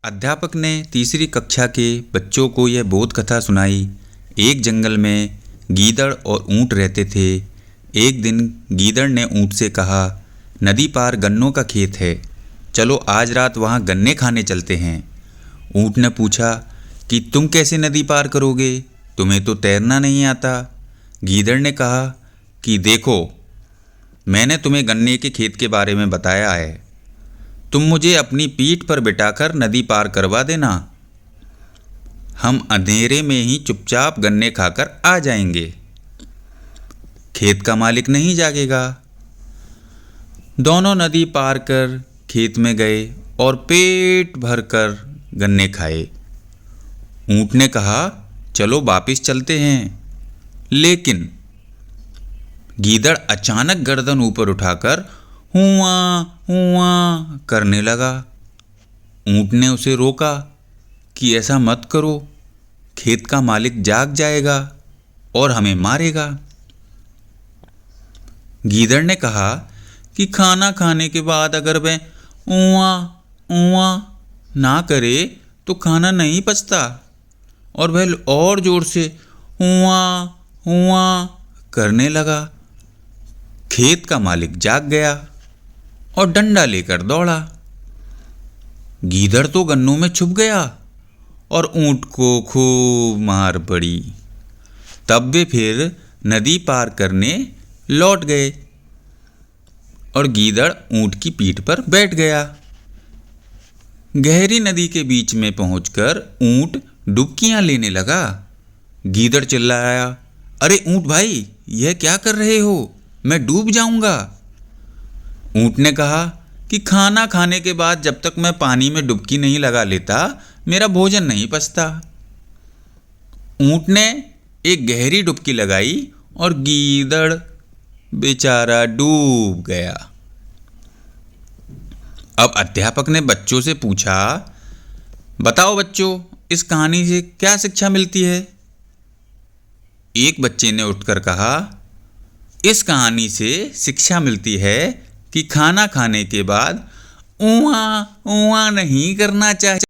अध्यापक ने तीसरी कक्षा के बच्चों को यह बोध कथा सुनाई। एक जंगल में गीदड़ और ऊंट रहते थे। एक दिन गीदड़ ने ऊंट से कहा, नदी पार गन्नों का खेत है, चलो आज रात वहाँ गन्ने खाने चलते हैं। ऊंट ने पूछा कि तुम कैसे नदी पार करोगे, तुम्हें तो तैरना नहीं आता। गीदड़ ने कहा कि देखो, मैंने तुम्हें गन्ने के खेत के बारे में बताया है, तुम मुझे अपनी पीठ पर बिठाकर नदी पार करवा देना, हम अंधेरे में ही चुपचाप गन्ने खाकर आ जाएंगे, खेत का मालिक नहीं जागेगा। दोनों नदी पार कर खेत में गए और पेट भर कर गन्ने खाए। ऊंट ने कहा, चलो वापिस चलते हैं, लेकिन गीदड़ अचानक गर्दन ऊपर उठाकर हुआ हुआ करने लगा। ऊंट ने उसे रोका कि ऐसा मत करो, खेत का मालिक जाग जाएगा और हमें मारेगा। गीदड़ ने कहा कि खाना खाने के बाद अगर वह ऊआ ऊआ ना करे तो खाना नहीं पचता, और वह और जोर से हुआ हुआ करने लगा। खेत का मालिक जाग गया और डंडा लेकर दौड़ा। गीदड़ तो गन्नों में छुप गया और ऊंट को खूब मार पड़ी। तब वे फिर नदी पार करने लौट गए और गीदड़ ऊंट की पीठ पर बैठ गया। गहरी नदी के बीच में पहुंचकर ऊंट डुबकियां लेने लगा। गीदड़ चिल्लाया, अरे ऊंट भाई, यह क्या कर रहे हो, मैं डूब जाऊंगा। ऊंट ने कहा कि खाना खाने के बाद जब तक मैं पानी में डुबकी नहीं लगा लेता, मेरा भोजन नहीं पचता। ऊंट ने एक गहरी डुबकी लगाई और गीदड़ बेचारा डूब गया। अब अध्यापक ने बच्चों से पूछा, बताओ बच्चों, इस कहानी से क्या शिक्षा मिलती है? एक बच्चे ने उठकर कहा, इस कहानी से शिक्षा मिलती है कि खाना खाने के बाद ऊआ ऊआ नहीं करना चाहिए।